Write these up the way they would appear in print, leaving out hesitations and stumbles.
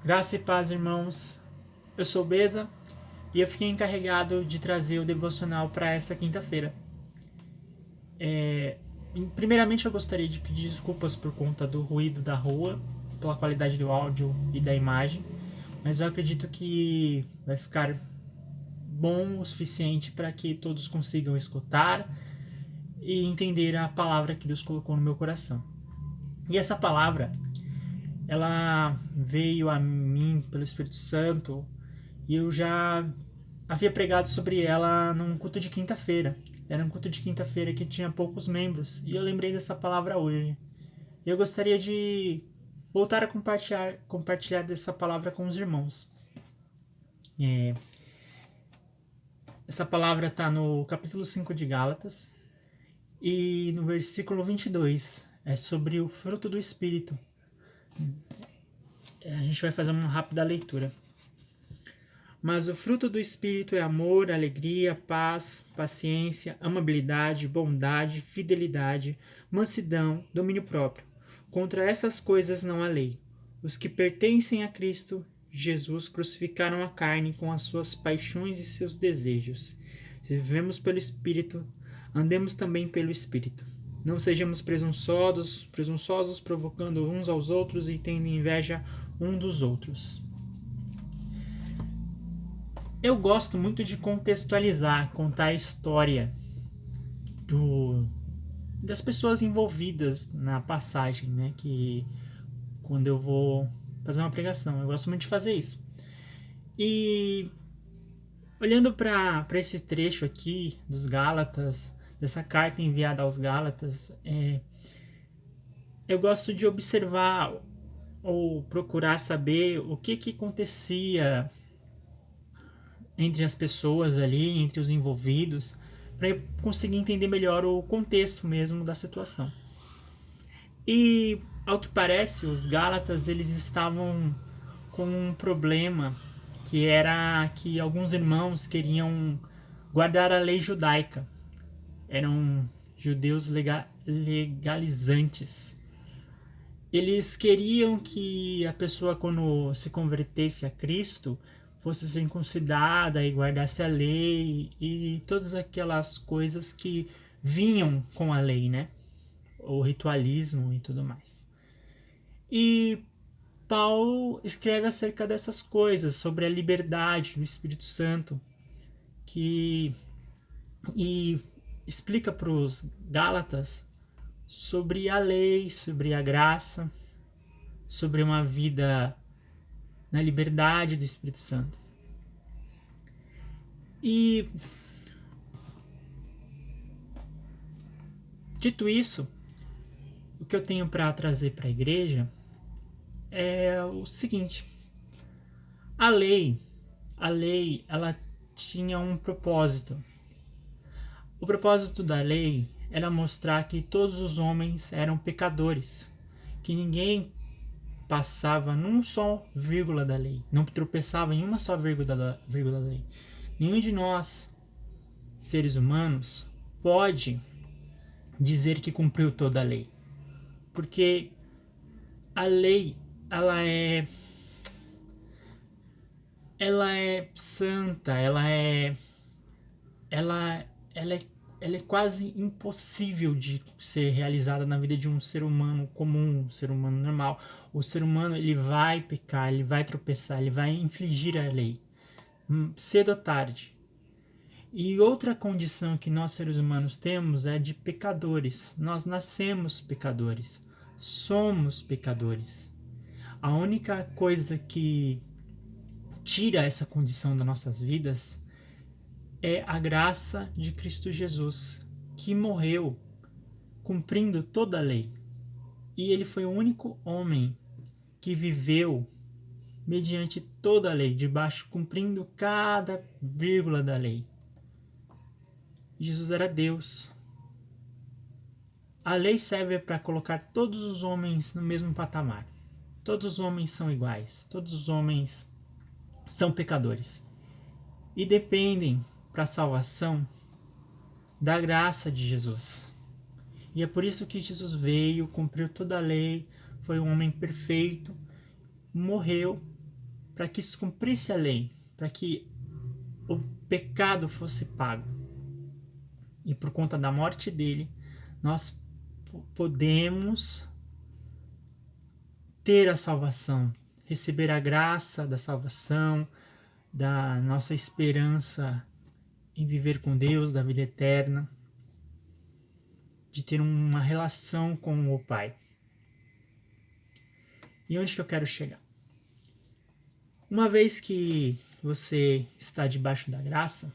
Graça e paz, irmãos. Eu sou Beza e eu fiquei encarregado de trazer o devocional para esta quinta-feira. Primeiramente, eu gostaria de pedir desculpas por conta do ruído da rua, pela qualidade do áudio e da imagem, mas eu acredito que vai ficar bom o suficiente para que todos consigam escutar e entender a palavra que Deus colocou no meu coração. E essa palavra, ela veio a mim pelo Espírito Santo e eu já havia pregado sobre ela num culto de quinta-feira. Era um culto de quinta-feira que tinha poucos membros e eu lembrei dessa palavra hoje. Eu gostaria de voltar a compartilhar dessa palavra com os irmãos. Essa palavra está no capítulo 5 de Gálatas e no versículo 22. É sobre o fruto do Espírito. A gente vai fazer uma rápida leitura. Mas o fruto do Espírito é amor, alegria, paz, paciência, amabilidade, bondade, fidelidade, mansidão, domínio próprio. Contra essas coisas não há lei. Os que pertencem a Cristo Jesus crucificaram a carne com as suas paixões e seus desejos. Se vivemos pelo Espírito, andemos também pelo Espírito. Não sejamos presunçosos, provocando uns aos outros e tendo inveja um dos outros. Eu gosto muito de contextualizar, contar a história das pessoas envolvidas na passagem, né? Que quando eu vou fazer uma pregação, eu gosto muito de fazer isso. E olhando para esse trecho aqui dos Gálatas, dessa carta enviada aos Gálatas, eu gosto de observar ou procurar saber o que acontecia entre as pessoas ali, entre os envolvidos, para conseguir entender melhor o contexto mesmo da situação. E, ao que parece, os Gálatas eles estavam com um problema que era que alguns irmãos queriam guardar a lei judaica. Eram judeus legalizantes. Eles queriam que a pessoa, quando se convertesse a Cristo, fosse circuncidada e guardasse a lei e todas aquelas coisas que vinham com a lei, né? O ritualismo e tudo mais. E Paulo escreve acerca dessas coisas, sobre a liberdade do Espírito Santo, e explica para os Gálatas sobre a lei, sobre a graça, sobre uma vida na liberdade do Espírito Santo. E dito isso, o que eu tenho para trazer para a igreja é o seguinte: a lei, ela tinha um propósito. O propósito da lei era mostrar que todos os homens eram pecadores, que ninguém passava num só vírgula da lei, não tropeçava em uma só vírgula da lei. Nenhum de nós, seres humanos, pode dizer que cumpriu toda a lei, porque a lei ela é santa, ela, ela é ela é quase impossível de ser realizada na vida de um ser humano comum, um ser humano normal. O ser humano ele vai pecar, ele vai tropeçar, ele vai infligir a lei, cedo ou tarde. E outra condição que nós seres humanos temos é de pecadores. Nós nascemos pecadores, somos pecadores. A única coisa que tira essa condição das nossas vidas é a graça de Cristo Jesus, que morreu cumprindo toda a lei. E ele foi o único homem que viveu mediante toda a lei, debaixo, cumprindo cada vírgula da lei. Jesus era Deus. A lei serve para colocar todos os homens no mesmo patamar. Todos os homens são iguais. Todos os homens são pecadores. E dependem para a salvação da graça de Jesus. E é por isso que Jesus veio, cumpriu toda a lei, foi um homem perfeito, morreu para que se cumprisse a lei, para que o pecado fosse pago. E por conta da morte dele, nós podemos ter a salvação, receber a graça da salvação, da nossa esperança em viver com Deus, da vida eterna, de ter uma relação com o Pai. E onde que eu quero chegar? Uma vez que você está debaixo da graça,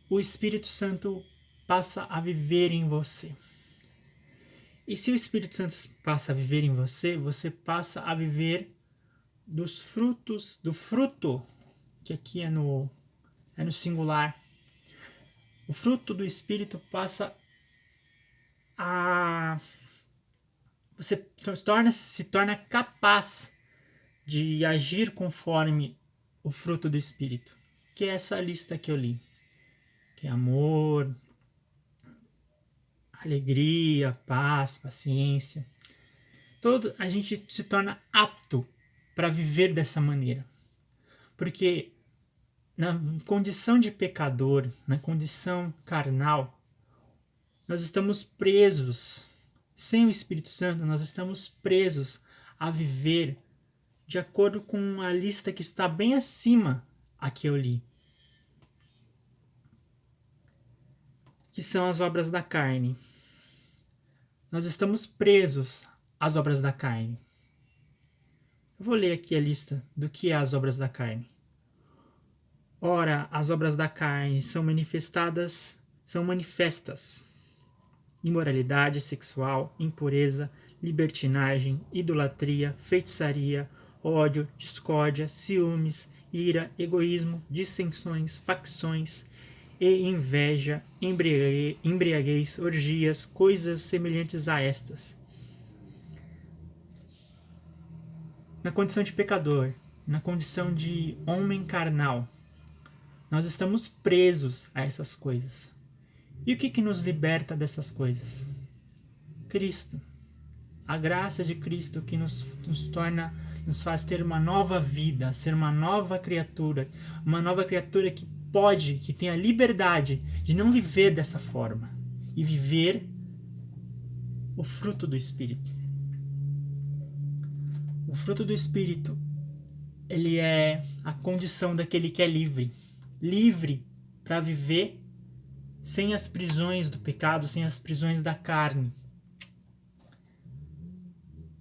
o Espírito Santo passa a viver em você. E se o Espírito Santo passa a viver em você, você passa a viver do fruto, que aqui é no singular. O fruto do Espírito passa a... Você se torna capaz de agir conforme o fruto do Espírito, que é essa lista que eu li, que é amor, alegria, paz, paciência. A gente se torna apto para viver dessa maneira, porque na condição de pecador, na condição carnal, nós estamos presos. Sem o Espírito Santo, nós estamos presos a viver de acordo com a lista que está bem acima a que eu li, que são as obras da carne. Nós estamos presos às obras da carne. Eu vou ler aqui a lista do que é as obras da carne. Ora, as obras da carne são manifestas: imoralidade sexual, impureza, libertinagem, idolatria, feitiçaria, ódio, discórdia, ciúmes, ira, egoísmo, dissensões, facções e inveja, embriaguez, orgias, coisas semelhantes a estas. Na condição de pecador, na condição de homem carnal, nós estamos presos a essas coisas. E o que nos liberta dessas coisas? Cristo. A graça de Cristo que nos faz ter uma nova vida, ser uma nova criatura que tem a liberdade de não viver dessa forma e viver o fruto do Espírito. O fruto do Espírito, ele é a condição daquele que é livre para viver sem as prisões do pecado, sem as prisões da carne.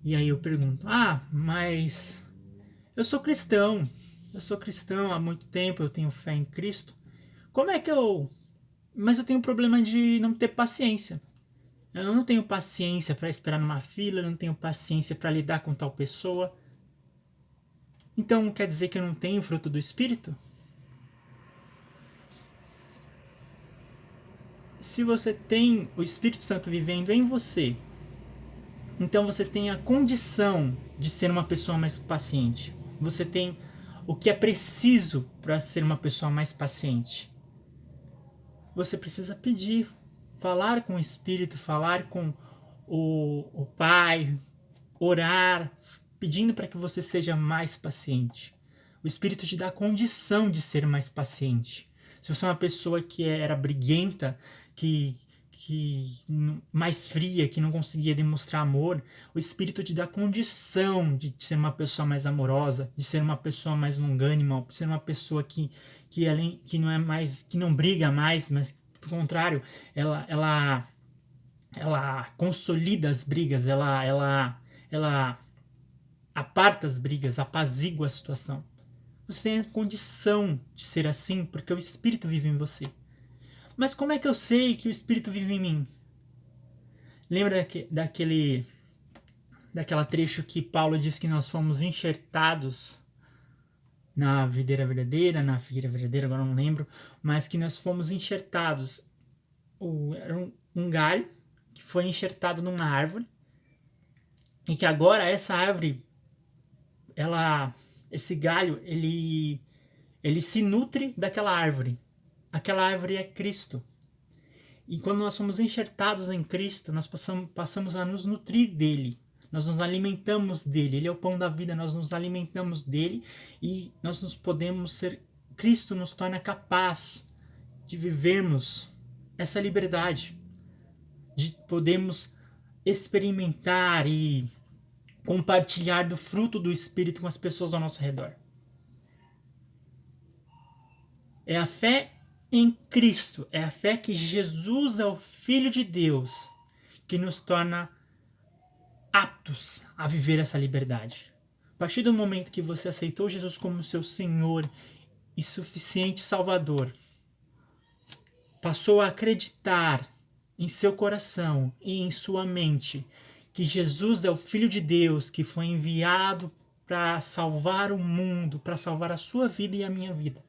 E aí eu pergunto, mas eu sou cristão há muito tempo, eu tenho fé em Cristo. Mas eu tenho problema de não ter paciência. Eu não tenho paciência para esperar numa fila, eu não tenho paciência para lidar com tal pessoa. Então quer dizer que eu não tenho fruto do Espírito? Se você tem o Espírito Santo vivendo em você, então você tem a condição de ser uma pessoa mais paciente. Você tem o que é preciso para ser uma pessoa mais paciente. Você precisa pedir, falar com o Espírito, falar com o Pai, orar, pedindo para que você seja mais paciente. O Espírito te dá a condição de ser mais paciente. Se você é uma pessoa que era briguenta, que mais fria, que não conseguia demonstrar amor, o Espírito te dá a condição de ser uma pessoa mais amorosa, de ser uma pessoa mais longânima, de ser uma pessoa que não briga mais, mas pelo contrário, ela consolida as brigas, ela aparta as brigas, apazigua a situação. Você tem a condição de ser assim porque o Espírito vive em você. Mas como é que eu sei que o Espírito vive em mim? Lembra daquela trecho que Paulo diz que nós fomos enxertados na videira verdadeira, na figueira verdadeira, agora não lembro, mas que nós fomos enxertados. Era um galho que foi enxertado numa árvore e que agora essa árvore, esse galho, ele se nutre daquela árvore. Aquela árvore é Cristo. E quando nós somos enxertados em Cristo, nós passamos a nos nutrir dele. Nós nos alimentamos dele. Ele é o pão da vida, nós nos alimentamos dele e nós nos podemos ser... Cristo nos torna capaz de vivermos essa liberdade, de podermos experimentar e compartilhar do fruto do Espírito com as pessoas ao nosso redor. É a fé em Cristo, é a fé que Jesus é o Filho de Deus, que nos torna aptos a viver essa liberdade. A partir do momento que você aceitou Jesus como seu Senhor e suficiente Salvador, passou a acreditar em seu coração e em sua mente que Jesus é o Filho de Deus, que foi enviado para salvar o mundo, para salvar a sua vida e a minha vida.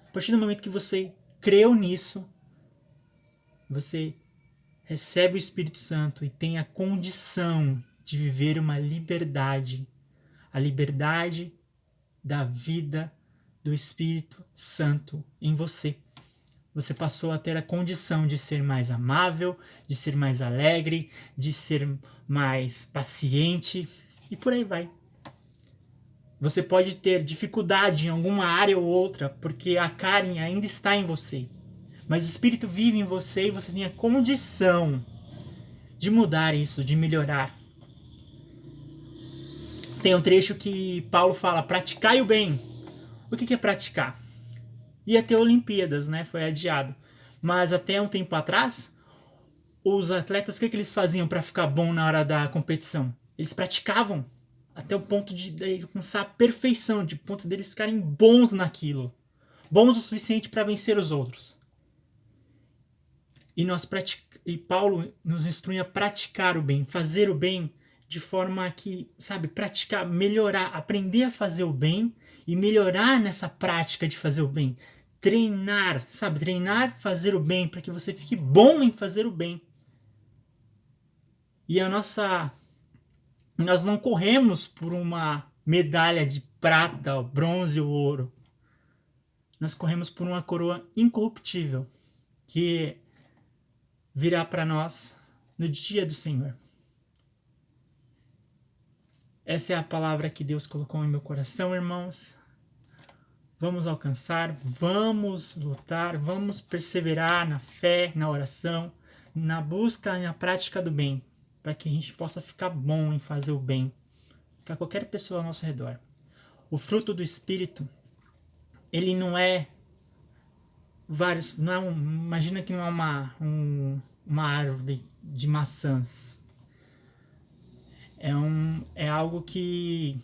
A partir do momento que você creu nisso, você recebe o Espírito Santo e tem a condição de viver uma liberdade, a liberdade da vida do Espírito Santo em você. Você passou a ter a condição de ser mais amável, de ser mais alegre, de ser mais paciente e por aí vai. Você pode ter dificuldade em alguma área ou outra porque a carne ainda está em você. Mas o Espírito vive em você e você tem a condição de mudar isso, de melhorar. Tem um trecho que Paulo fala, praticai o bem. O que é praticar? Ia ter Olimpíadas, né? Foi adiado. Mas até um tempo atrás, os atletas, o que eles faziam para ficar bom na hora da competição? Eles praticavam até o ponto de alcançar a perfeição, de ponto deles ficarem bons naquilo. Bons o suficiente para vencer os outros. E Paulo nos instrui a praticar o bem, fazer o bem de forma que, sabe, praticar, melhorar, aprender a fazer o bem e melhorar nessa prática de fazer o bem. Treinar, sabe, treinar fazer o bem para que você fique bom em fazer o bem. E nós não corremos por uma medalha de prata, bronze ou ouro. Nós corremos por uma coroa incorruptível que virá para nós no dia do Senhor. Essa é a palavra que Deus colocou em meu coração, irmãos. Vamos alcançar, vamos lutar, vamos perseverar na fé, na oração, na busca e na prática do bem, para que a gente possa ficar bom em fazer o bem para qualquer pessoa ao nosso redor. O fruto do Espírito, ele não é vários, imagina que não é uma árvore de maçãs. É algo que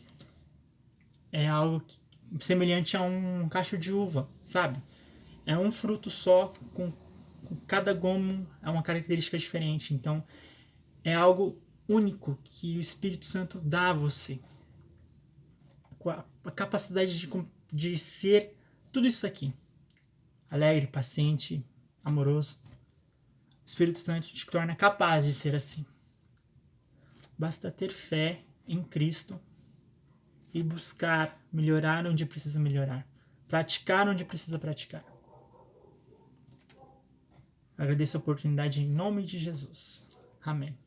semelhante a um cacho de uva, sabe? É um fruto só, com cada gomo é uma característica diferente. Então, é algo único que o Espírito Santo dá a você. A capacidade de ser tudo isso aqui. Alegre, paciente, amoroso. O Espírito Santo te torna capaz de ser assim. Basta ter fé em Cristo e buscar melhorar onde precisa melhorar. Praticar onde precisa praticar. Agradeço a oportunidade em nome de Jesus. Amém.